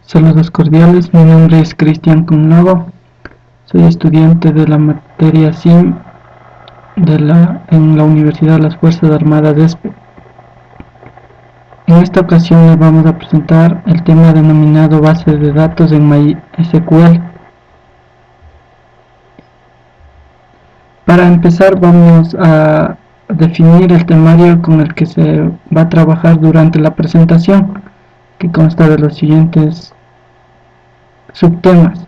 Saludos cordiales, mi nombre es Cristian Conlago, soy estudiante de la materia SIM en la Universidad de las Fuerzas Armadas de ESPE. En esta ocasión les vamos a presentar el tema denominado base de datos en MySQL. Para empezar vamos a definir el temario con el que se va a trabajar durante la presentación, que consta de los siguientes subtemas: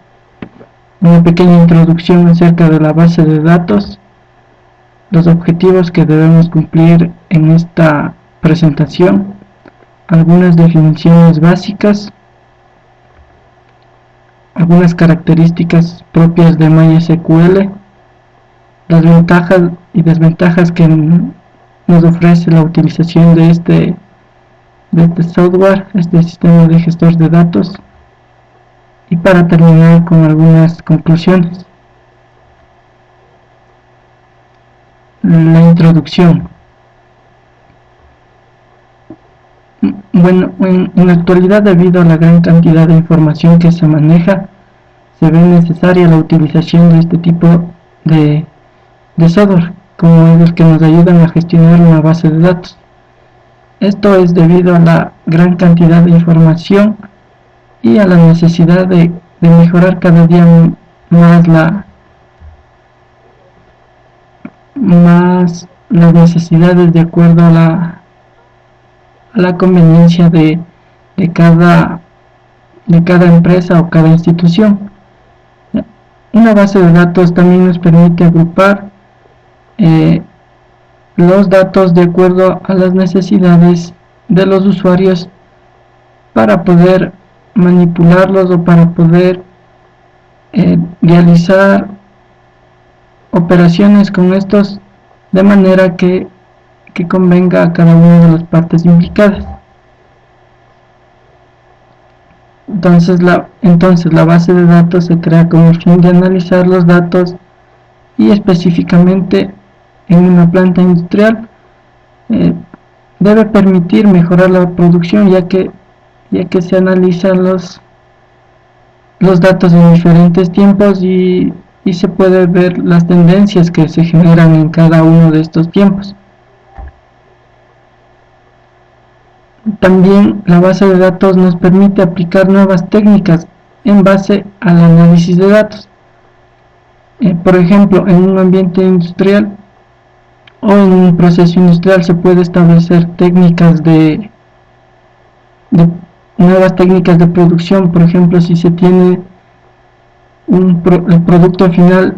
una pequeña introducción acerca de la base de datos, los objetivos que debemos cumplir en esta presentación, algunas definiciones básicas, algunas características propias de MySQL, las ventajas y desventajas que nos ofrece la utilización de este software, este sistema de gestor de datos, y para terminar con algunas conclusiones. La introducción. Bueno, en la actualidad, debido a la gran cantidad de información que se maneja, se ve necesaria la utilización de este tipo de software, como es el que nos ayudan a gestionar una base de datos. Esto es debido a la gran cantidad de información y a la necesidad de mejorar cada día más las necesidades de acuerdo a la conveniencia de cada empresa o cada institución. Una base de datos también nos permite agrupar los datos de acuerdo a las necesidades de los usuarios para poder manipularlos o para poder realizar operaciones con estos de manera que convenga a cada una de las partes implicadas. Entonces la base de datos se crea con el fin de analizar los datos, y específicamente en una planta industrial debe permitir mejorar la producción, ya que se analizan los datos en diferentes tiempos y se puede ver las tendencias que se generan en cada uno de estos tiempos. También la base de datos nos permite aplicar nuevas técnicas en base al análisis de datos. Por ejemplo, en un ambiente industrial o en un proceso industrial se puede establecer nuevas técnicas de producción. Por ejemplo, si se tiene el producto final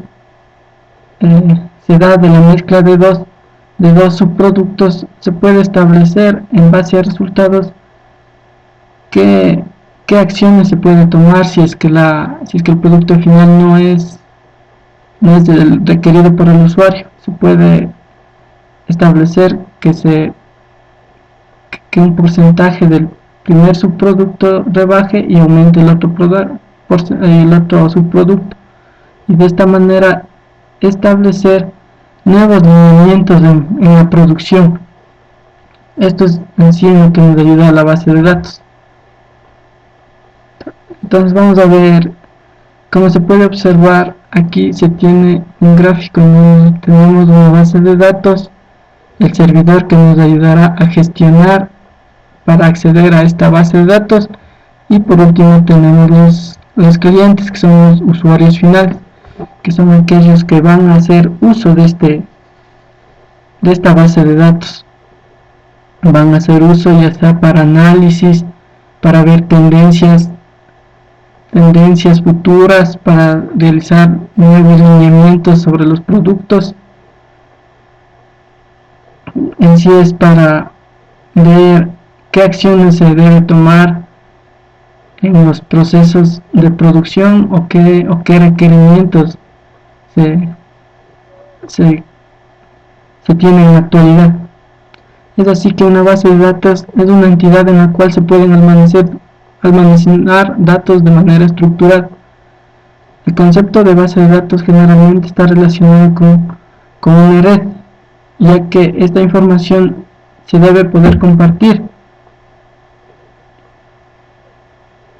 se da de la mezcla de dos subproductos, se puede establecer en base a resultados qué acciones se puede tomar si es que el producto final no es el requerido por el usuario. Se puede establecer que un porcentaje del primer subproducto rebaje y aumente el otro subproducto, y de esta manera establecer nuevos lineamientos en la producción. Esto es en sí lo que nos ayuda a la base de datos. Entonces vamos a ver, como se puede observar, aquí se tiene un gráfico en donde tenemos una base de datos, el servidor que nos ayudará a gestionar para acceder a esta base de datos, y por último tenemos los clientes, que son los usuarios finales, que son aquellos que van a hacer uso de esta base de datos. Van a hacer uso ya sea para análisis, para ver tendencias futuras, para realizar nuevos lineamientos sobre los productos. En sí es para ver qué acciones se debe tomar en los procesos de producción o qué requerimientos se tienen en la actualidad. Es así que una base de datos es una entidad en la cual se pueden almacenar datos de manera estructurada. El concepto de base de datos generalmente está relacionado con una red, ya que esta información se debe poder compartir.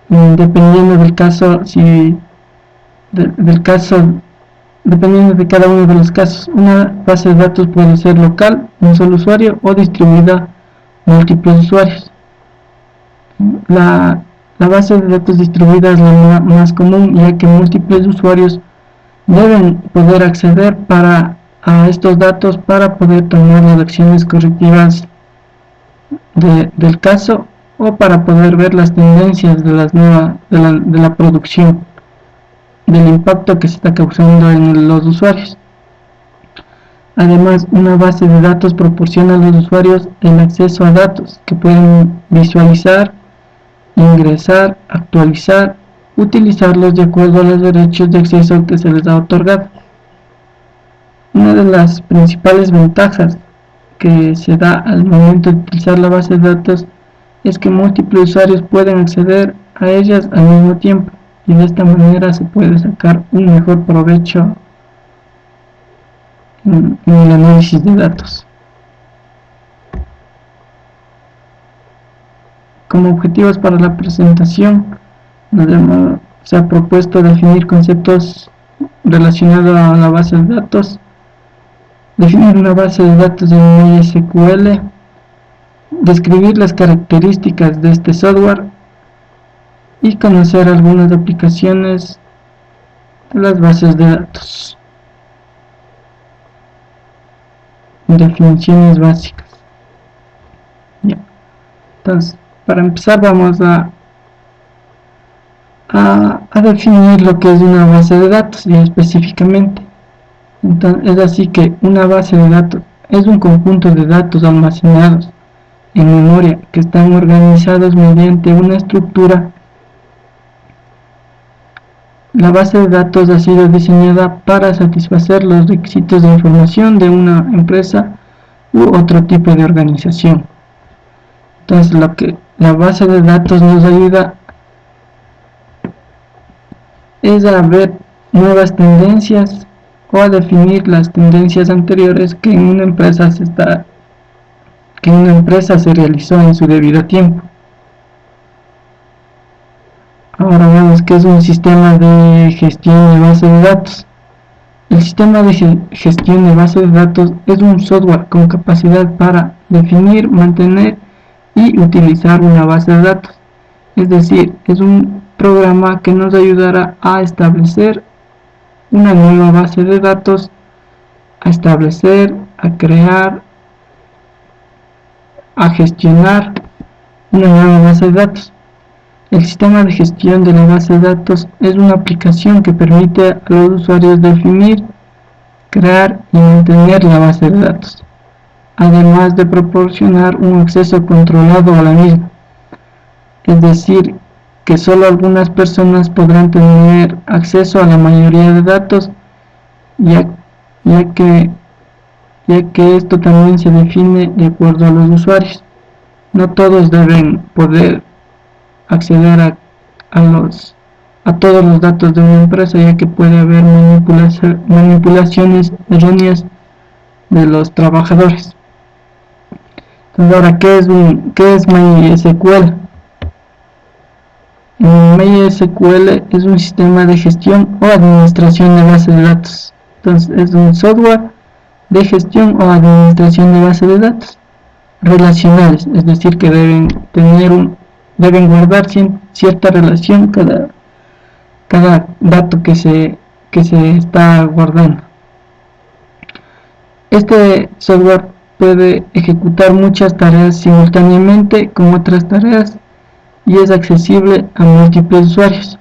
dependiendo del caso, del caso, dependiendo de cada uno de los casos. Una base de datos puede ser local, un solo usuario, o distribuida múltiples usuarios. La base de datos distribuida es la más común, ya que múltiples usuarios deben poder acceder a estos datos para poder tomar las acciones correctivas del caso, o para poder ver las tendencias de la producción, del impacto que se está causando en los usuarios. Además, una base de datos proporciona a los usuarios el acceso a datos que pueden visualizar, ingresar, actualizar, utilizarlos de acuerdo a los derechos de acceso que se les ha otorgado. Una de las principales ventajas que se da al momento de utilizar la base de datos es que múltiples usuarios pueden acceder a ellas al mismo tiempo, y de esta manera se puede sacar un mejor provecho en el análisis de datos. Como objetivos para la presentación, se ha propuesto definir conceptos relacionados a la base de datos, definir una base de datos en MySQL, describir las características de este software y conocer algunas aplicaciones de las bases de datos. Definiciones básicas. Ya. Entonces, para empezar vamos a definir lo que es una base de datos, ya específicamente. Entonces, es así que una base de datos es un conjunto de datos almacenados en memoria que están organizados mediante una estructura. La base de datos ha sido diseñada para satisfacer los requisitos de información de una empresa u otro tipo de organización. Entonces, lo que la base de datos nos ayuda es a ver nuevas tendencias, o a definir las tendencias anteriores que en una empresa se realizó en su debido tiempo. Ahora vemos que es un sistema de gestión de base de datos. El sistema de gestión de base de datos es un software con capacidad para definir, mantener y utilizar una base de datos. Es decir, es un programa que nos ayudará a establecer una nueva base de datos, a establecer, a crear, a gestionar una nueva base de datos. El sistema de gestión de la base de datos es una aplicación que permite a los usuarios definir, crear y mantener la base de datos, además de proporcionar un acceso controlado a la misma. Es decir, que solo algunas personas podrán tener acceso a la mayoría de datos, ya que esto también se define de acuerdo a los usuarios. No todos deben poder acceder a todos los datos de una empresa, ya que puede haber manipulaciones erróneas de los trabajadores. Entonces, ahora, ¿qué es MySQL? MySQL es un sistema de gestión o administración de bases de datos. Entonces, es un software de gestión o administración de bases de datos relacionales, es decir, que deben guardar cierta relación cada dato que se está guardando. Este software puede ejecutar muchas tareas simultáneamente con otras tareas y es accesible a múltiples usuarios.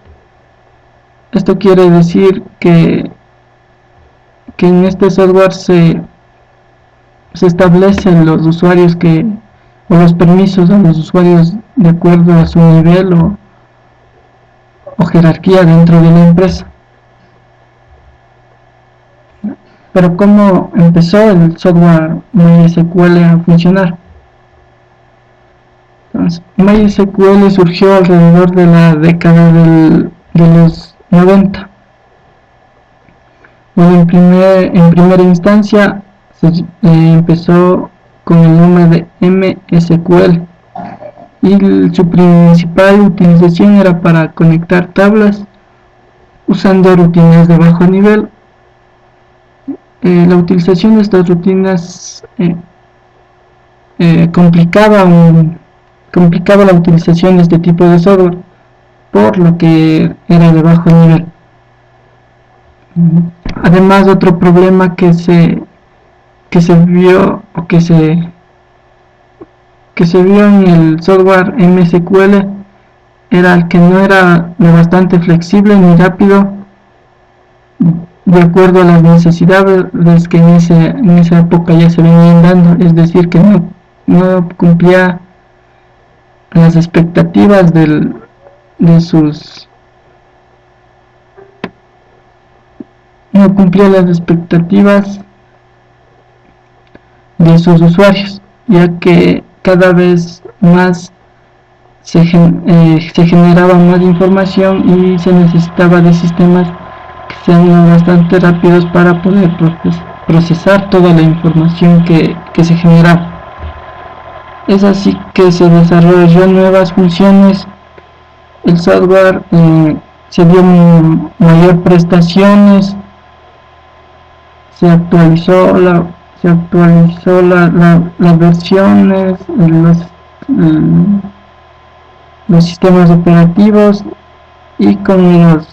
Esto quiere decir que en este software se establecen los usuarios o los permisos a los usuarios de acuerdo a su nivel o jerarquía dentro de la empresa. Pero ¿cómo empezó el software MySQL a funcionar? Entonces, MySQL surgió alrededor de la década de los 90. Bueno, en primera instancia empezó con el nombre de MSQL, y su principal utilización era para conectar tablas usando rutinas de bajo nivel. La utilización de estas rutinas complicaba la utilización de este tipo de software, por lo que era de bajo nivel. Además, otro problema que se vio o que se vio en el software MSQL era el que no era lo bastante flexible ni rápido de acuerdo a las necesidades que en esa época ya se venían dando, es decir, que no cumplía las expectativas de sus no cumplía las expectativas de sus usuarios, ya que cada vez más se generaba más información y se necesitaba de sistemas que sean bastante rápidos para poder procesar toda la información que se generaba. Es así que se desarrolló nuevas funciones, el software se dio mayor prestaciones, se actualizó las versiones, los sistemas operativos, y con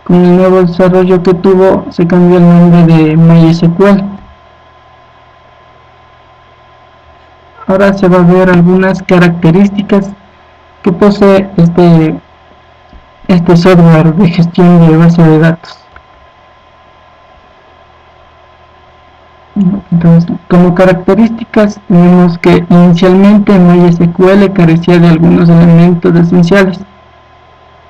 el nuevo desarrollo que tuvo se cambió el nombre de MySQL. Ahora se va a ver algunas características que posee este software de gestión de base de datos. Entonces, como características tenemos que inicialmente MySQL carecía de algunos elementos esenciales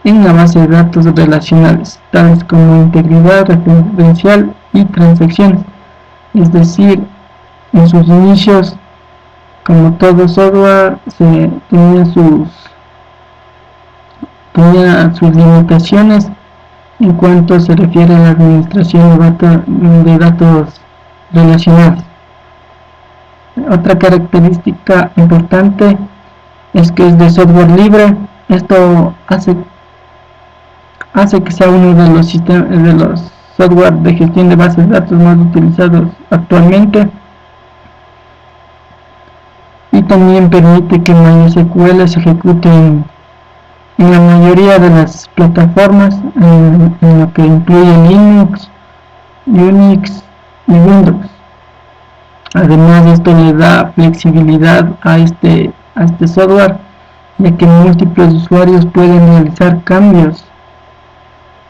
en la base de datos relacionales, tales como integridad referencial y transacciones. Es decir, en sus inicios, como todo software, tenía sus limitaciones en cuanto se refiere a la administración de datos relacionales. Otra característica importante es que es de software libre. Esto hace que sea uno de los software de gestión de bases de datos más utilizados actualmente, y también permite que MySQL se ejecute en la mayoría de las plataformas, en lo que incluye Linux, Unix y Windows. Además, esto le da flexibilidad a este software, ya que múltiples usuarios pueden realizar cambios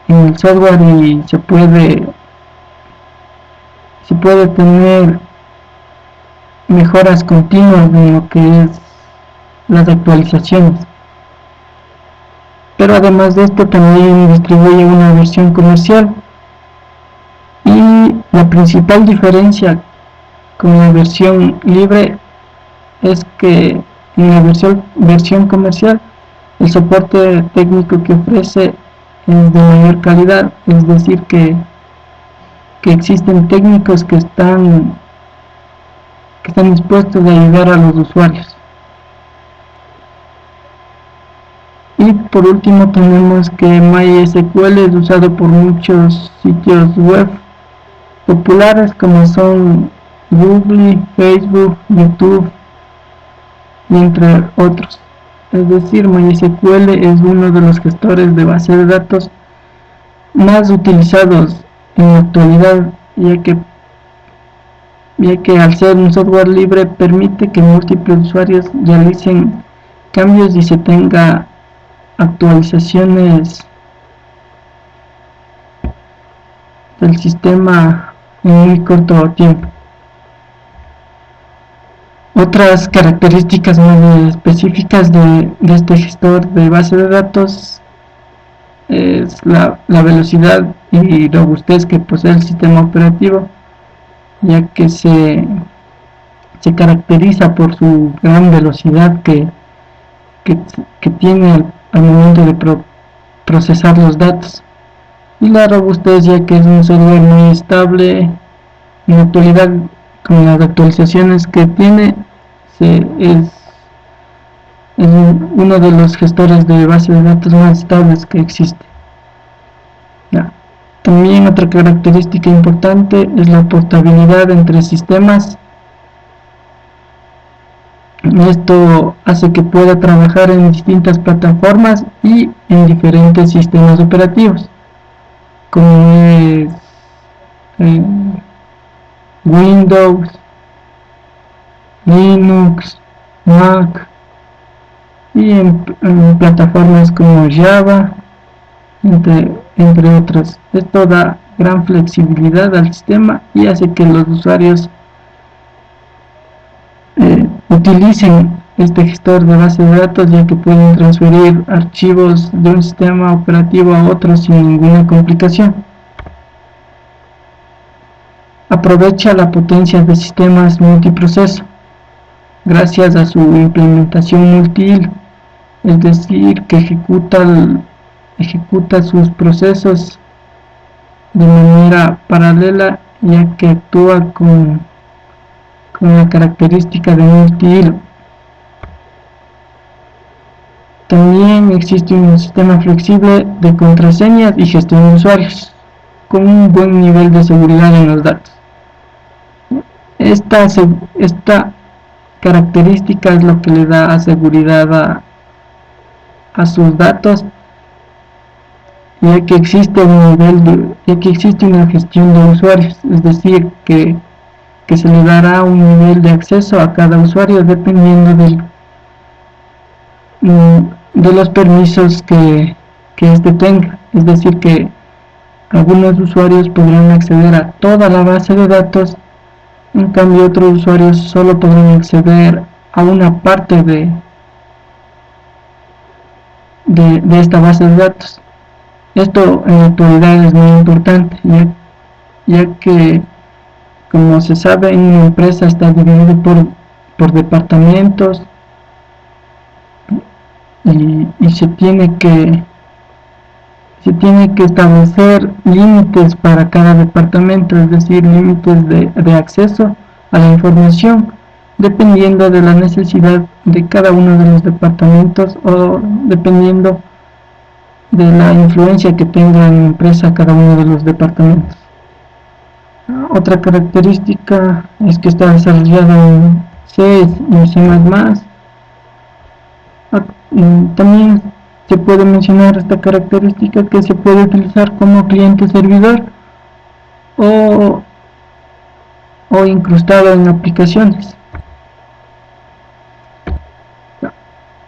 en el software y se puede tener mejoras continuas en lo que es las actualizaciones. Pero además de esto también distribuye una versión comercial, y la principal diferencia con la versión libre es que en la versión comercial el soporte técnico que ofrece es de mayor calidad, es decir que existen técnicos que están dispuestos a ayudar a los usuarios. Y por último tenemos que MySQL es usado por muchos sitios web populares como son Google, Facebook, YouTube y entre otros. Es decir, MySQL es uno de los gestores de base de datos más utilizados en la actualidad, ya que al ser un software libre permite que múltiples usuarios realicen cambios y se tenga actualizaciones del sistema en muy corto tiempo. Otras características más específicas de este gestor de base de datos es la velocidad y robustez que posee el sistema operativo, ya que se caracteriza por su gran velocidad que tiene al momento de procesar los datos, y la robustez, ya que es un software muy estable. En la actualidad, con las actualizaciones que tiene, es es uno de los gestores de base de datos más estables que existe. Ya. También otra característica importante es la portabilidad entre sistemas. Esto hace que pueda trabajar en distintas plataformas y en diferentes sistemas operativos, como es Windows, Linux, Mac y en plataformas como Java, entre otras. Esto da gran flexibilidad al sistema y hace que los usuarios utilicen este gestor de base de datos, ya que pueden transferir archivos de un sistema operativo a otro sin ninguna complicación. Aprovecha la potencia de sistemas multiproceso gracias a su implementación multihilo, es decir, que ejecuta sus procesos de manera paralela, ya que actúa con la característica de multihilo. También existe un sistema flexible de contraseñas y gestión de usuarios, con un buen nivel de seguridad en los datos. Esta característica es lo que le da seguridad a sus datos, ya que existe una gestión de usuarios, es decir, que se le dará un nivel de acceso a cada usuario dependiendo de los permisos que éste tenga. Es decir, que algunos usuarios podrán acceder a toda la base de datos, en cambio otros usuarios solo podrán acceder a una parte de esta base de datos. Esto en la actualidad es muy importante, ya que, como se sabe, en una empresa está dividido por departamentos y se tiene que establecer límites para cada departamento, es decir, límites de acceso a la información, dependiendo de la necesidad de cada uno de los departamentos o dependiendo de la influencia que tenga en la empresa cada uno de los departamentos. Otra característica es que está desarrollado en C y C++. También se puede mencionar esta característica que se puede utilizar como cliente-servidor o incrustado en aplicaciones.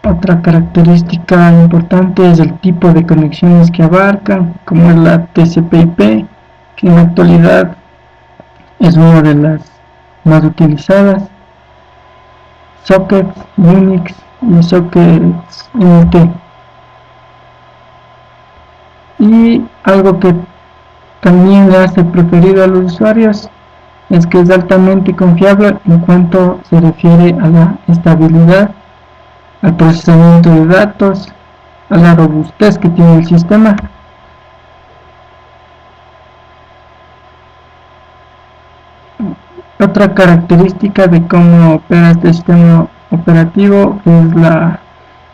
Otra característica importante es el tipo de conexiones que abarcan, como es la TCP/IP, que en la actualidad es una de las más utilizadas, sockets Unix y sockets NT. Y algo que también le hace preferido a los usuarios es que es altamente confiable en cuanto se refiere a la estabilidad, al procesamiento de datos, a la robustez que tiene el sistema. Otra característica de cómo opera este sistema operativo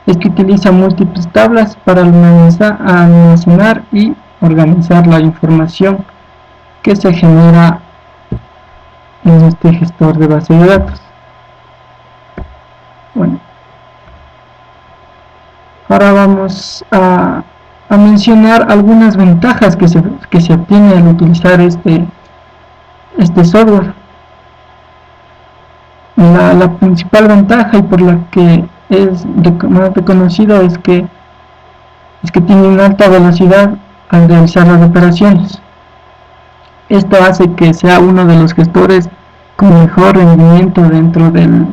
es que utiliza múltiples tablas para almacenar y organizar la información que se genera en este gestor de base de datos. Bueno, ahora vamos a mencionar algunas ventajas que se obtiene al utilizar este software. La principal ventaja, y por la que es más reconocido, es que tiene una alta velocidad al realizar las operaciones. Esto hace que sea uno de los gestores con mejor rendimiento dentro del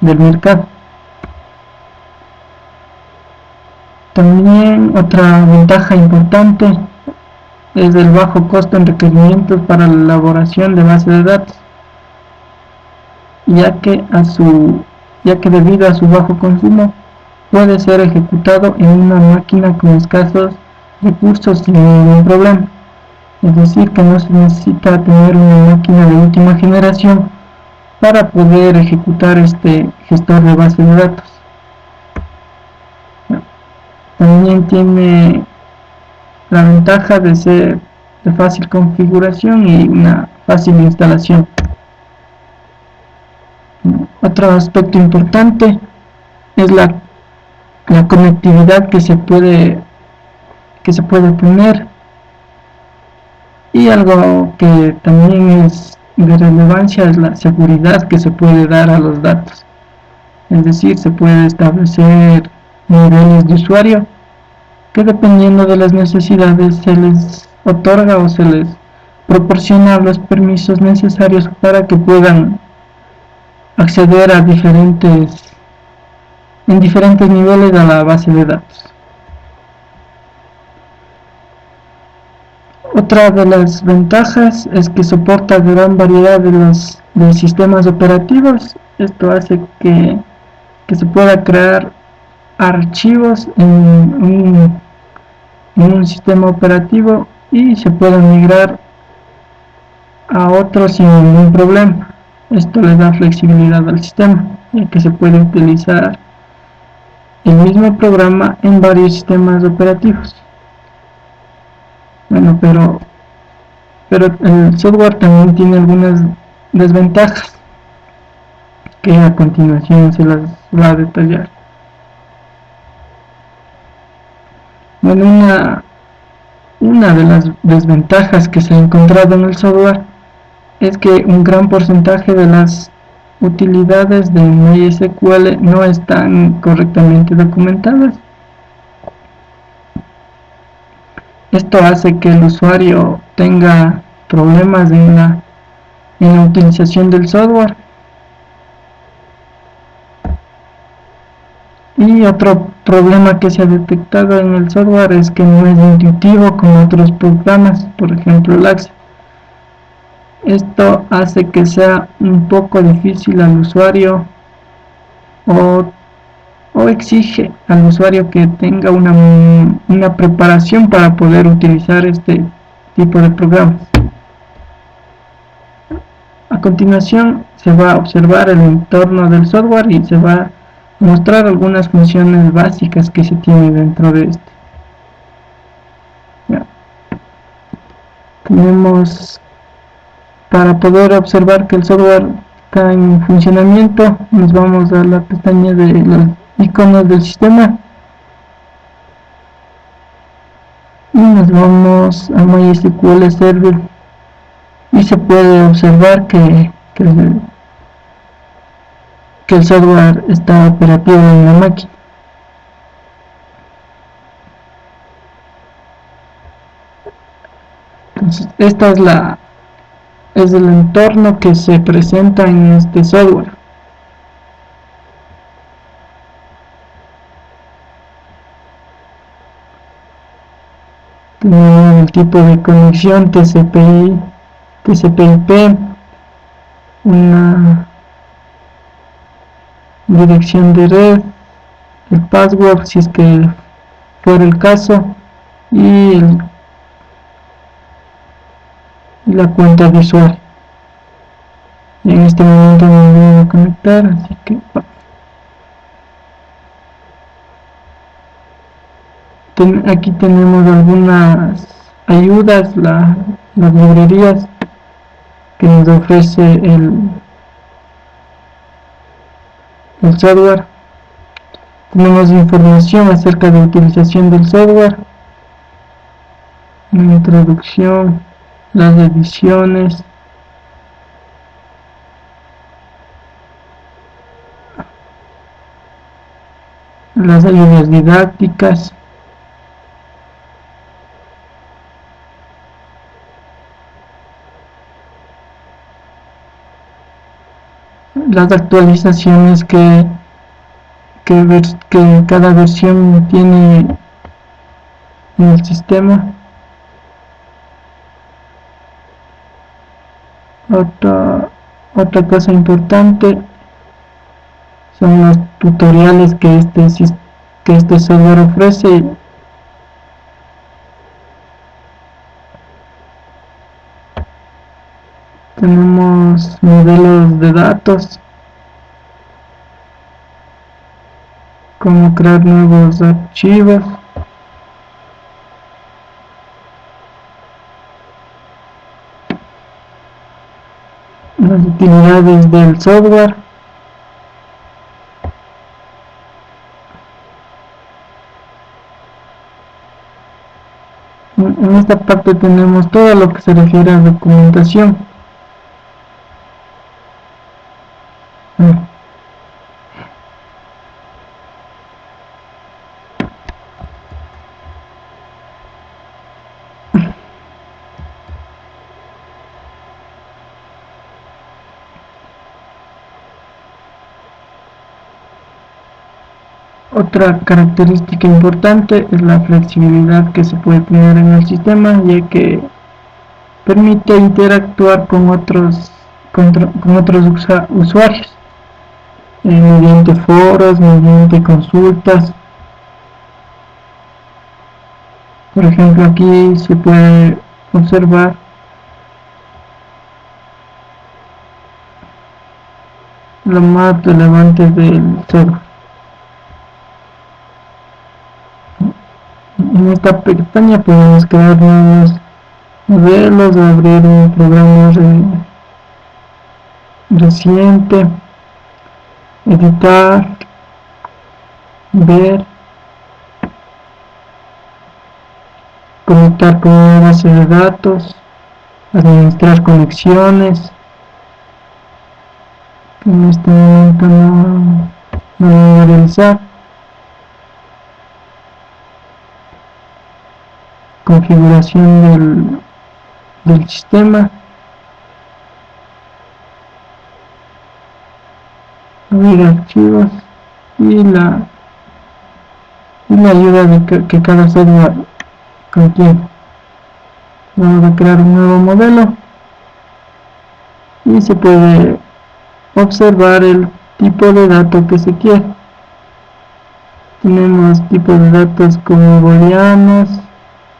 mercado. También otra ventaja importante es el bajo costo en requerimientos para la elaboración de bases de datos, ya que debido a su bajo consumo puede ser ejecutado en una máquina con escasos recursos sin ningún problema. Es decir, que no se necesita tener una máquina de última generación para poder ejecutar este gestor de base de datos. También tiene la ventaja de ser de fácil configuración y una fácil instalación. Otro aspecto importante es la conectividad que se puede tener, y algo que también es de relevancia es la seguridad que se puede dar a los datos. Es decir, se puede establecer niveles de usuario que, dependiendo de las necesidades, se les otorga o se les proporciona los permisos necesarios para que puedan acceder a diferentes niveles a la base de datos. Otra de las ventajas es que soporta gran variedad de sistemas operativos. Esto hace que se pueda crear archivos en un sistema operativo y se puedan migrar a otros sin ningún problema. Esto le da flexibilidad al sistema, ya que se puede utilizar el mismo programa en varios sistemas operativos. Bueno, pero el software también tiene algunas desventajas que a continuación se las va a detallar. Bueno, una de las desventajas que se ha encontrado en el software es que un gran porcentaje de las utilidades de MySQL no están correctamente documentadas. Esto hace que el usuario tenga problemas en la utilización del software. Y otro problema que se ha detectado en el software es que no es intuitivo como otros programas, por ejemplo el Access. Esto hace que sea un poco difícil al usuario o exige al usuario que tenga una preparación para poder utilizar este tipo de programas. A continuación se va a observar el entorno del software y se va a mostrar algunas funciones básicas que se tienen dentro de este. Ya. Tenemos, para poder observar que el software está en funcionamiento, nos vamos a la pestaña de los iconos del sistema y nos vamos a MySQL Server, y se puede observar que el software está operativo en la máquina. Entonces, esta es el entorno que se presenta en este software. Tenemos el tipo de conexión TCP/IP, una dirección de red, el password si es que fuera el caso, y la cuenta de usuario. Y en este momento me voy a conectar, así que aquí tenemos algunas ayudas, las librerías que nos ofrece el software. Tenemos información acerca de la utilización del software, una introducción, las ediciones, las ayudas didácticas, las actualizaciones que cada versión tiene en el sistema. Otra cosa importante son los tutoriales que este software ofrece. Tenemos modelos de datos, cómo crear nuevos archivos, las utilidades del software. En esta parte tenemos todo lo que se refiere a documentación. Otra característica importante es la flexibilidad que se puede tener en el sistema, ya que permite interactuar con otros usuarios mediante foros, mediante consultas. Por ejemplo, aquí se puede observar lo más relevante del software. En esta pestaña podemos crear nuevos modelos, abrir un programa reciente, editar, ver, conectar con una base de datos, administrar conexiones. En este momento no voy a realizar. Configuración del sistema, abrir archivos y la ayuda que cada software contiene. Vamos a crear un nuevo modelo y se puede observar el tipo de datos que se quiere. Tenemos tipos de datos como booleanos,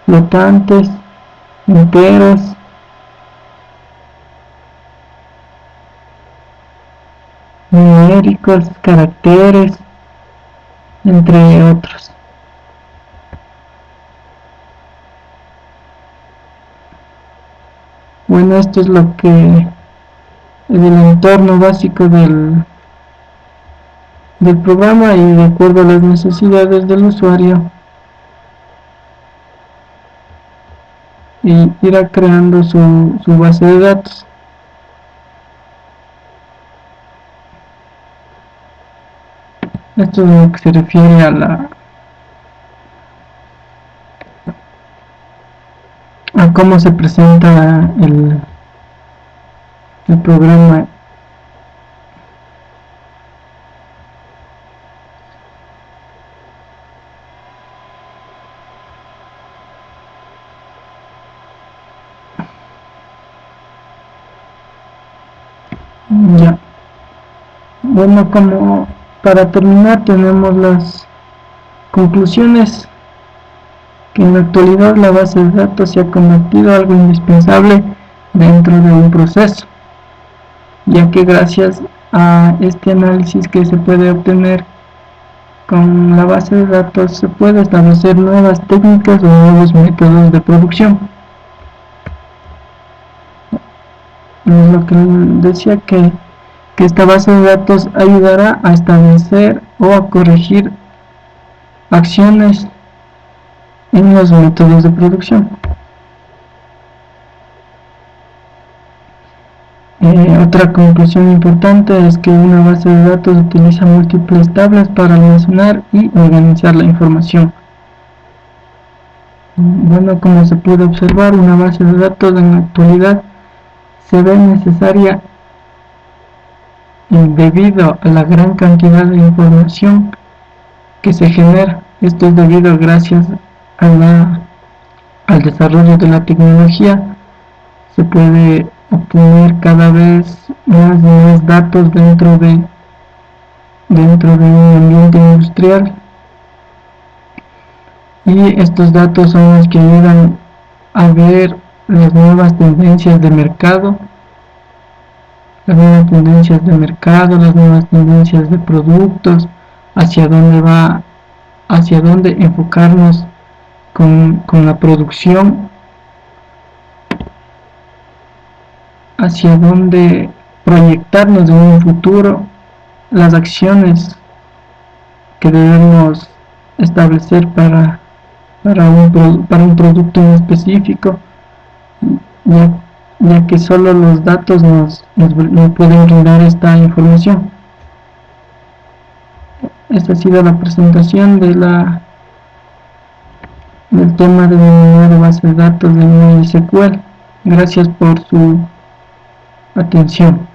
flotantes, enteros, numéricos, caracteres, entre otros. Bueno, esto es lo que es el entorno básico del programa, y de acuerdo a las necesidades del usuario y irá creando su base de datos. Esto es lo que se refiere a cómo se presenta el programa. Ya. Bueno, como para terminar tenemos las conclusiones: que en la actualidad la base de datos se ha convertido en algo indispensable dentro de un proceso, ya que gracias a este análisis que se puede obtener con la base de datos se puede establecer nuevas técnicas o nuevos métodos de producción. Es lo que decía, que esta base de datos ayudará a establecer o a corregir acciones en los métodos de producción. Otra conclusión importante es que una base de datos utiliza múltiples tablas para almacenar y organizar la información. Bueno, como se puede observar, una base de datos en la actualidad se ve necesaria debido a la gran cantidad de información que se genera. Esto es debido gracias al desarrollo de la tecnología. Se puede obtener cada vez más datos dentro de un ambiente industrial, y estos datos son los que ayudan a ver las nuevas tendencias de mercado, las nuevas tendencias de productos, hacia dónde enfocarnos con la producción, hacia dónde proyectarnos en un futuro, las acciones que debemos establecer para un producto en específico, ya, ya que solo los datos nos pueden brindar esta información. Esta ha sido la presentación del tema de mi base de datos de MySQL. Gracias por su atención.